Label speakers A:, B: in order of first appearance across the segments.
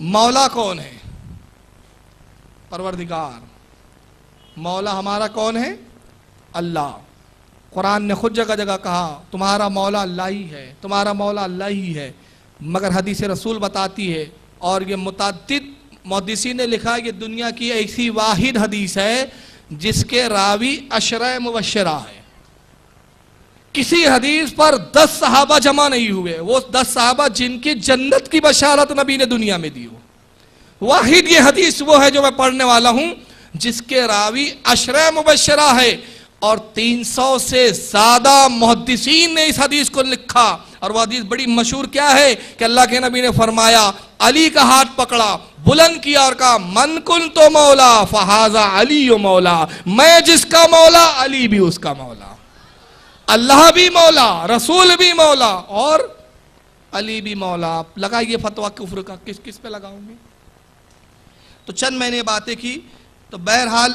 A: مولا کون ہے؟ پروردگار۔ مولا ہمارا کون ہے؟ اللہ۔ قرآن نے خود جگہ جگہ کہا تمہارا مولا اللہ ہی ہے، تمہارا مولا اللہ ہی ہے، مگر حدیث رسول بتاتی ہے، اور یہ متعدد محدثین نے لکھا یہ دنیا کی ایسی واحد حدیث ہے جس کے راوی عشرہ مبشرہ ہے۔ کسی حدیث پر 10 صحابہ جمع نہیں ہوئے، وہ 10 صحابہ جن کی جنت کی بشارت نبی نے دنیا میں دی ہو۔ واحد یہ حدیث وہ ہے جو میں پڑھنے والا ہوں جس کے راوی عشرہ مبشرہ ہے، اور 300 سے زیادہ محدثین نے اس حدیث کو لکھا، اور وہ حدیث بڑی مشہور کیا ہے کہ اللہ کے نبی نے فرمایا، علی کا ہاتھ پکڑا، بلند کیا اور کہا من کنت مولا فہذا علی مولا، میں جس کا مولا علی بھی اس کا مولا، اللہ بھی مولا، رسول بھی مولا اور علی بھی مولا۔ لگائیے فتویٰ کفر کا، کس کس پہ لگاؤں گے؟ تو چند میں نے باتیں کی، تو بہرحال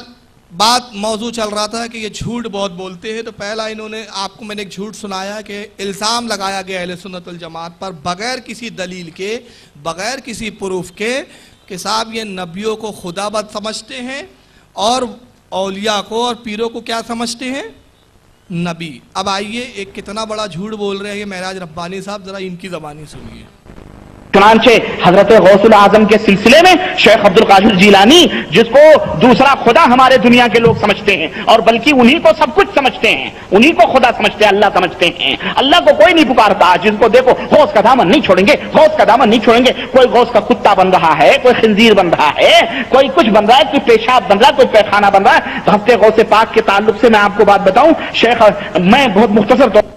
A: بات موضوع چل رہا تھا کہ یہ جھوٹ بہت بولتے ہیں۔ تو پہلا انہوں نے آپ کو میں نے ایک جھوٹ سنایا کہ الزام لگایا گیا اہل سنت والجماعت پر بغیر کسی دلیل کے، بغیر کسی پروف کے، کہ صاحب یہ نبیوں کو خدا بد سمجھتے ہیں اور اولیاء کو اور پیروں کو کیا سمجھتے ہیں؟ نبی۔ اب آئیے ایک کتنا بڑا جھوٹ بول رہے ہیں یہ معراج ربانی صاحب، ذرا ان کی زبانی سنیے۔
B: چنانچہ حضرت غوث العظم کے سلسلے میں شیخ عبد القادر جیلانی، جس کو دوسرا خدا ہمارے دنیا کے لوگ سمجھتے ہیں، اور بلکہ انہی کو سب کچھ سمجھتے ہیں، انہی کو خدا سمجھتے ہیں، اللہ سمجھتے ہیں، اللہ کو کوئی نہیں پکارتا۔ جس کو دیکھو غوث کا دامن نہیں چھوڑیں گے، غوث کا دامن نہیں چھوڑیں گے، کوئی غوث کا کتا بن رہا ہے، کوئی خنزیر بن رہا ہے، کوئی کچھ بن رہا ہے، کوئی پیشاب بن رہا ہے، کوئی پیخانہ بن رہا ہے۔ تو ہفتے غوث پاک کے تعلق سے میں آپ کو بات بتاؤں، شیخ میں بہت مختصر طور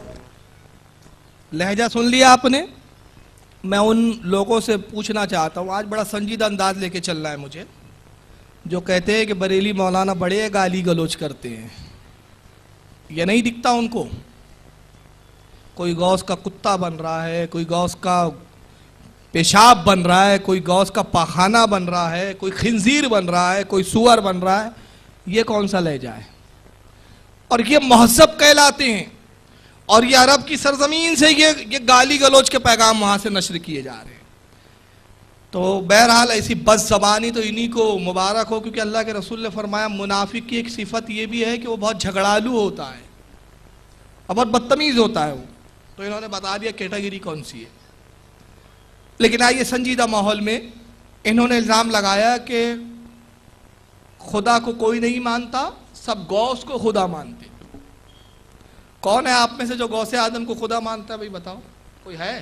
A: لہجہ سن لیا آپ نے؟ میں ان لوگوں سے پوچھنا چاہتا ہوں، آج بڑا سنجیدہ انداز لے کے چلنا ہے مجھے، جو کہتے ہیں کہ بریلی مولانا بڑے گالی گلوچ کرتے ہیں، یہ نہیں دکھتا ان کو؟ کوئی غوث کا کتا بن رہا ہے، کوئی غوث کا پیشاب بن رہا ہے، کوئی غوث کا پاخانہ بن رہا ہے، کوئی خنزیر بن رہا ہے، کوئی سور بن رہا ہے، یہ کون سا لہجہ ہے؟ اور یہ مہذب کہلاتے ہیں، اور یہ عرب کی سرزمین سے یہ گالی گلوچ کے پیغام وہاں سے نشر کیے جا رہے ہیں۔ تو بہرحال ایسی بد زبانی تو انہی کو مبارک ہو، کیونکہ اللہ کے رسول نے فرمایا منافق کی ایک صفت یہ بھی ہے کہ وہ بہت جھگڑالو ہوتا ہے اور بہت بدتمیز ہوتا ہے وہ، تو انہوں نے بتا دیا کیٹیگری کون سی ہے۔ لیکن آئیے سنجیدہ ماحول میں انہوں نے الزام لگایا کہ خدا کو کوئی نہیں مانتا، سب غوث کو خدا مانتے۔ کون ہے آپ میں سے جو غوث اعظم کو خدا مانتا ہے؟ بھائی بتاؤ، کوئی ہے؟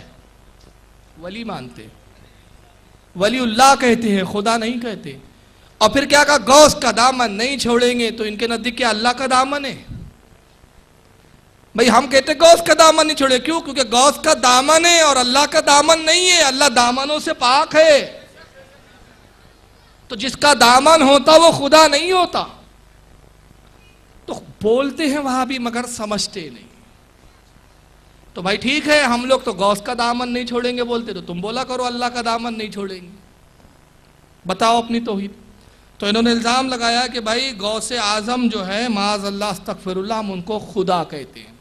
A: ولی مانتے، ولی اللہ کہتے ہیں، خدا نہیں کہتے۔ اور پھر کیا کہا؟ غوث کا دامن نہیں چھوڑیں گے، تو ان کے نزدیک کیا اللہ کا دامن ہے؟ بھائی ہم کہتے ہیں غوث کا دامن نہیں چھوڑے، کیوں؟ کیونکہ غوث کا دامن ہے اور اللہ کا دامن نہیں ہے، اللہ دامنوں سے پاک ہے۔ تو جس کا دامن ہوتا وہ خدا نہیں ہوتا۔ تو بولتے ہیں وہاں بھی مگر سمجھتے نہیں۔ تو بھائی ٹھیک ہے، ہم لوگ تو غوث کا دامن نہیں چھوڑیں گے بولتے، تو تم بولا کرو اللہ کا دامن نہیں چھوڑیں گے، بتاؤ اپنی توحید۔ تو انہوں نے الزام لگایا کہ بھائی غوث اعظم جو ہے معاذ اللہ استغفر اللہ، ہم ان کو خدا کہتے ہیں۔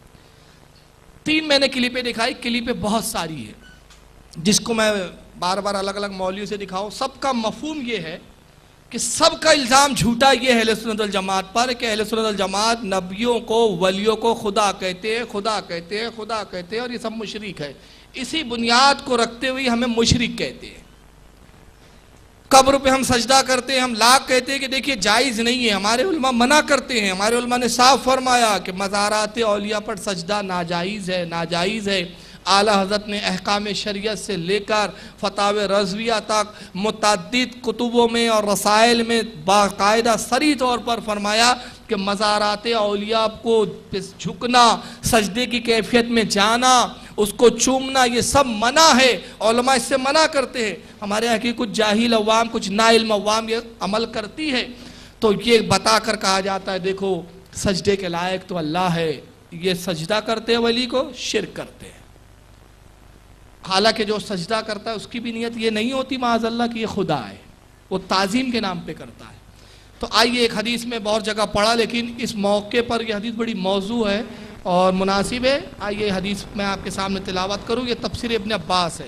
A: 3 میں نے کلپیں دکھائی، کلپیں بہت ساری ہے جس کو میں بار بار الگ الگ مولویوں سے دکھاؤں۔ سب کا مفہوم یہ ہے کہ سب کا الزام جھوٹا یہ ہے اہل سنت والجماعت پر کہ اہل سنت والجماعت نبیوں کو ولیوں کو خدا کہتے ہیں، خدا کہتے ہیں، خدا کہتے ہیں، اور یہ سب مشرک ہے۔ اسی بنیاد کو رکھتے ہوئے ہمیں مشرک کہتے ہیں۔ قبر پہ ہم سجدہ کرتے ہیں، ہم لاکھ کہتے ہیں کہ دیکھیے جائز نہیں ہے، ہمارے علماء منع کرتے ہیں، ہمارے علماء نے صاف فرمایا کہ مزارات اولیاء پر سجدہ ناجائز ہے، ناجائز ہے۔ اعلیٰ حضرت نے احکام شریعت سے لے کر فتاوی رضویہ تک متعدد کتبوں میں اور رسائل میں باقاعدہ صریح طور پر فرمایا کہ مزارات اولیاء کو جھکنا، سجدے کی کیفیت میں جانا، اس کو چومنا، یہ سب منع ہے، علماء اس سے منع کرتے ہیں۔ ہمارے یہاں کی کچھ جاہل عوام، کچھ ناعلم عوام یہ عمل کرتی ہے، تو یہ بتا کر کہا جاتا ہے دیکھو سجدے کے لائق تو اللہ ہے، یہ سجدہ کرتے ہیں ولی کو، شرک کرتے ہیں۔ حالانکہ جو سجدہ کرتا ہے اس کی بھی نیت یہ نہیں ہوتی معاذ اللہ کہ یہ خدا ہے، وہ تعظیم کے نام پہ کرتا ہے۔ تو آئیے ایک حدیث میں بہت جگہ پڑھا، لیکن اس موقع پر یہ حدیث بڑی موضوع ہے اور مناسب ہے۔ آئیے حدیث میں آپ کے سامنے تلاوت کروں، یہ تفسیر ابن عباس ہے۔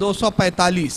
A: 245,